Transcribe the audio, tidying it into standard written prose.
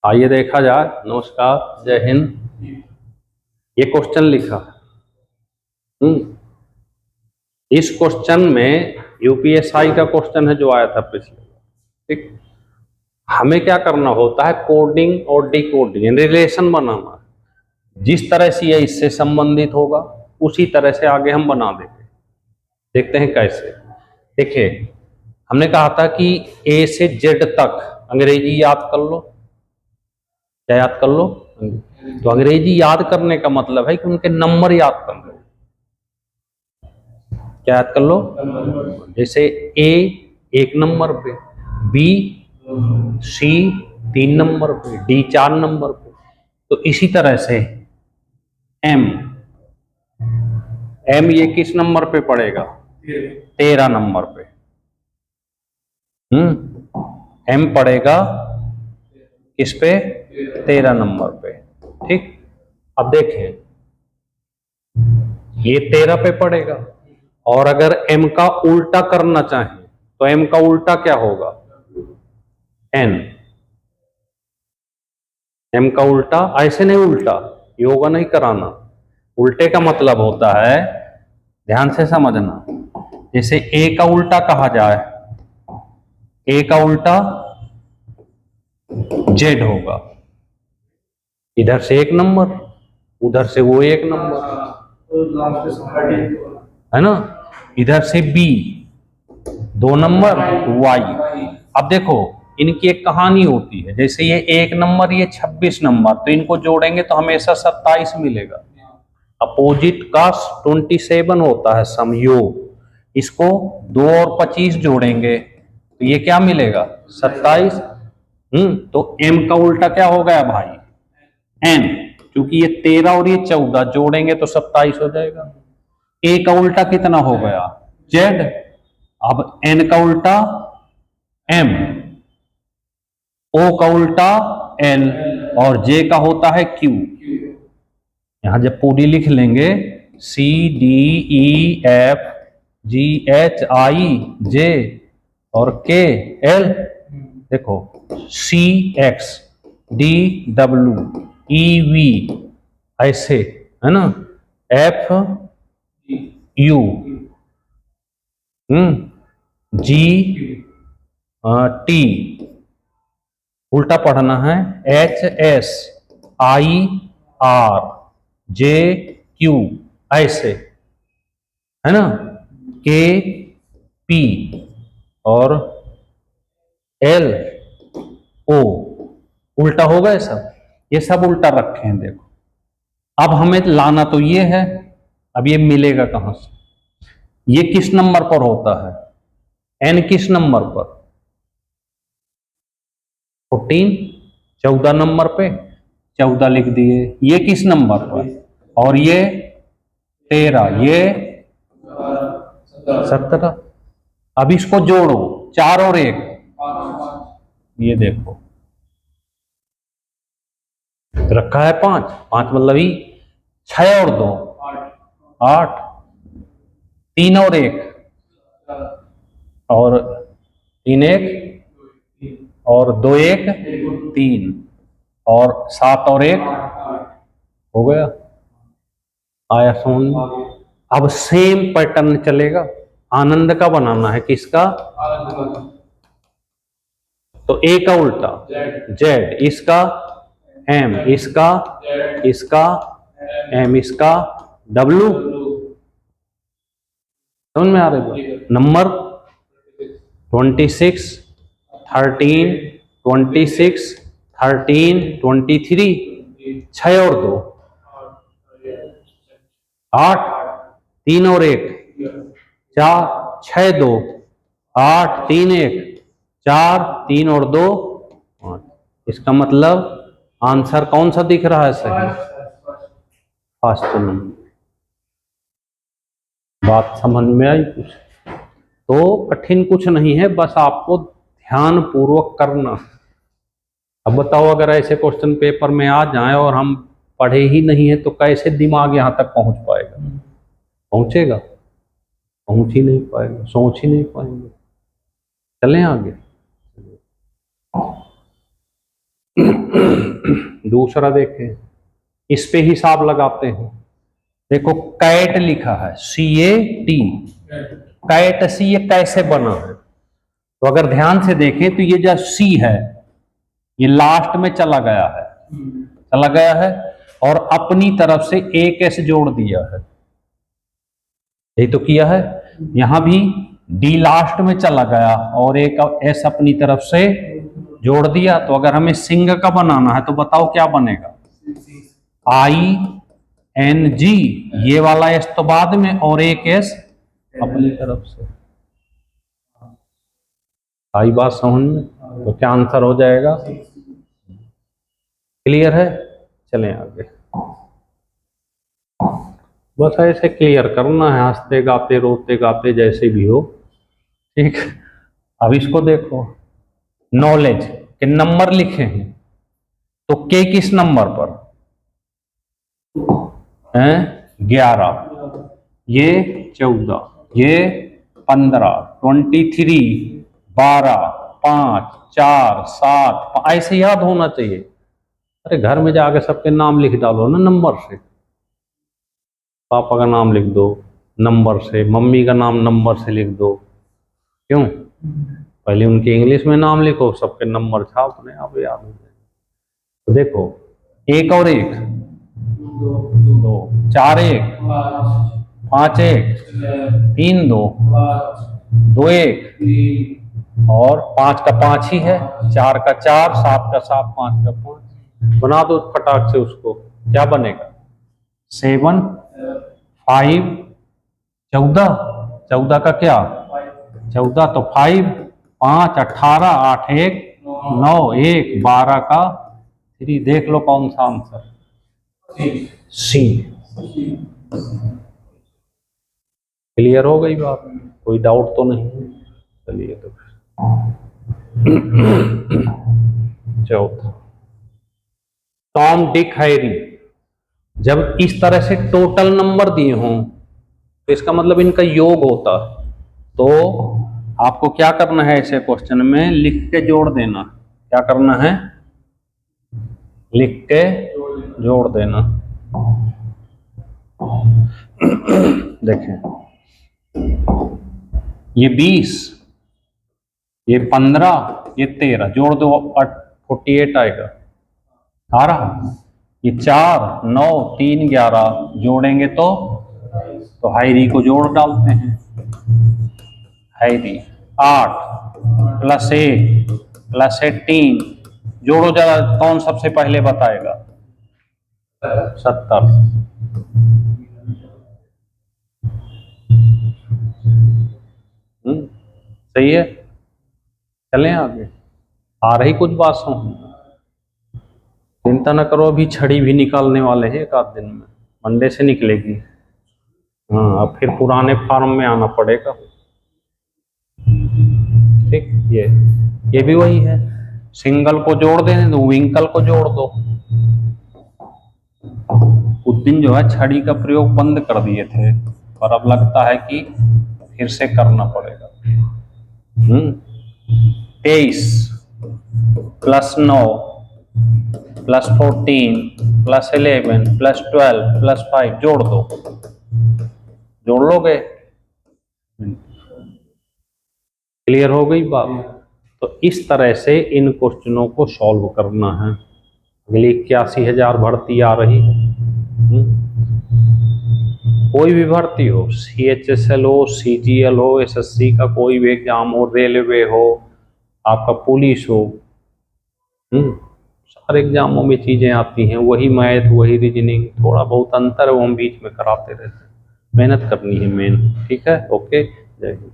आइए देखा जाए। नमस्कार, जय हिंद। ये क्वेश्चन लिखा। इस क्वेश्चन में यूपीएसआई का क्वेश्चन है जो आया था पिछले। ठीक, हमें क्या करना होता है, कोडिंग और डिकोडिंग रिलेशन बनाना। जिस तरह से ये इससे संबंधित होगा उसी तरह से आगे हम बना देंगे। देखते हैं कैसे। देखिए, हमने कहा था कि ए से जेड तक अंग्रेजी याद कर लो। क्या याद कर लो? तो अंग्रेजी याद करने का मतलब है कि उनके नंबर याद कर लो। क्या याद कर लो? जैसे ए 1 नंबर पे, बी सी 3 नंबर पे, डी 4 नंबर पे। तो इसी तरह से एम एम ये किस नंबर पे पड़ेगा? 13 नंबर पे। एम पड़ेगा किस पे? 13 नंबर पे। ठीक, अब देखें, ये 13 पे पड़ेगा। और अगर m का उल्टा करना चाहें तो m का उल्टा क्या होगा? n। m का उल्टा ऐसे नहीं, उल्टा योगा नहीं कराना। उल्टे का मतलब होता है, ध्यान से समझना, जैसे a का उल्टा कहा जाए, a का उल्टा z होगा। इधर से 1 नंबर, उधर से वो 1 नंबर, है ना। इधर से b 2 नंबर, y। अब देखो, इनकी एक कहानी होती है, जैसे ये 1 नंबर, ये 26 नंबर, तो इनको जोड़ेंगे तो हमेशा 27 मिलेगा। अपोजिट का 27 होता है समयोग। इसको 2 और 25 जोड़ेंगे तो ये क्या मिलेगा? 27। तो m का उल्टा क्या हो गया भाई? n। क्योंकि ये 13 और ये 14 जोड़ेंगे तो 27 हो जाएगा। a का उल्टा कितना हो गया? z। अब n का उल्टा m, o का उल्टा l, और j का होता है q। यहां जब पूरी लिख लेंगे, C D E F G H I J और K L, देखो C X D W E V, ऐसे है ना, F U G T, उल्टा पढ़ना है, H S I R J Q, ऐसे है ना, K P और L O। उल्टा होगा ये सब उल्टा रखे हैं। देखो, अब हमें लाना तो ये है, अब ये मिलेगा कहां से? ये किस नंबर पर होता है? n किस नंबर पर? 14, 14 नंबर पे 14 लिख दिए। ये किस नंबर पर? और ये 13, ये 17। अब इसको जोड़ो, 4 और 1, ये देखो रखा है 5, 5 मतलब ही 6 और 2 8, 3 और 1 और 3 1 और 2 1 3 और 7 और 1 हो गया। आया समझ में? अब सेम पैटर्न चलेगा। आनंद का बनाना है, किसका? तो a का उल्टा z, इसका m, इसका m, इसका w। समझ में आ रहा है? नंबर 26 13 26 13 23, 6 और 2 8, 3 और 1 4, 6 2 8 3 1 4 3 और 2 8। इसका मतलब आंसर कौन सा दिख रहा है? सही, फर्स्ट नंबर। बात समझ में आई कुछ? तो कठिन कुछ नहीं है, बस आपको ध्यान पूर्वक करना। अब बताओ, अगर ऐसे क्वेश्चन पेपर में आ जाए और हम पढ़े ही नहीं है तो कैसे दिमाग यहां तक पहुंच पाएगा? पहुंचेगा? पहुंच ही नहीं पाएगा, सोच ही नहीं पाएंगे। चलें आगे। दूसरा देखें, इस पे हिसाब लगाते हैं। देखो कैट लिखा है, CAT, कैट सी, ये कैसे बना है? तो अगर ध्यान से देखें तो ये जो सी है ये लास्ट में चला गया है और अपनी तरफ से एक एस जोड़ दिया है, यही तो किया है। यहां भी डी लास्ट में चला गया और एक एस अपनी तरफ से जोड़ दिया। तो अगर हमें सिंह का बनाना है तो बताओ क्या बनेगा? ING, ये वाला एस तो बाद में और एक एस अपनी तरफ से। आई बात समझ में? तो क्या आंसर हो जाएगा? क्लियर है? चलें आगे। बस ऐसे क्लियर करना है, हंसते गाते रोते गाते जैसे भी हो, ठीक। अब इसको देखो, नॉलेज के नंबर लिखे हैं, तो के किस नंबर पर है? 11, ये 14, ये 15, 23, 12, 5, 4, 7, ऐसे याद होना चाहिए। अरे घर में जाके सबके नाम लिख डालो ना नंबर से, पापा का नाम लिख दो नंबर से, मम्मी का नाम नंबर से लिख दो। क्यों? पहले उनके इंग्लिश में नाम लिखो, सबके नंबर छाप, अपने आप याद हो जाए। तो देखो, एक और एक, 2, 4 1, 5 1, 3 2, 2 1 और 5 का 5 ही है, 4 का 4, 7 का 7, 5 का 5। बना दो फटाक से उसको, क्या बनेगा? 7 5 14, 14 का क्या? 14 तो 5, 5 18, 8 1 9 1 12 का 3। देख लो कौन सा आंसर? सी। क्लियर हो गई बात? कोई डाउट तो नहीं? चलिए तो चौथा, टॉम डिक हैरी। जब इस तरह से टोटल नंबर दिए हों तो इसका मतलब इनका योग होता है। तो आपको क्या करना है, ऐसे क्वेश्चन में लिख के जोड़ देना। क्या करना है? लिख के जोड़ देना। देखें, ये 20, ये 15, ये 13, जोड़ दो 48 आएगा। आ रहा? ये 4 9 3 11 जोड़ेंगे तो हैरी को जोड़ डालते हैं। हैरी 8 + 1 + 18, जोड़ो जरा, कौन सबसे पहले बताएगा? 70। सही है। चलें आगे। आ रही कुछ बात समझ? चिंता न करो, अभी छड़ी भी निकालने वाले हैं एक आध दिन में, मंडे से निकलेगी। हाँ, अब फिर पुराने फार्म में आना पड़ेगा। ठीक, ये भी वही है, सिंगल को जोड़ देने दो, विंकल को जोड़ दो। उस दिन जो है छड़ी का प्रयोग बंद कर दिए थे, पर अब लगता है कि फिर से करना पड़ेगा। 23 + 9 + 14 + 11 + 12 + 5 जोड़ दो। जोड़ लोगे? क्लियर हो गई बात? तो इस तरह से इन क्वेश्चनों को सॉल्व करना है। अगली 81,000 भर्ती आ रही है। कोई भी भर्ती हो, CHSL हो, CGL हो, SSC का कोई भी एग्जाम हो, रेलवे हो, आपका पुलिस हो, सारे एग्जामों में चीजें आती हैं, वही मैथ, वही रीजनिंग, थोड़ा बहुत अंतर है वो हम बीच में कराते रहते हैं। मेहनत करनी है मेन। ठीक है, ओके, जय हिंद।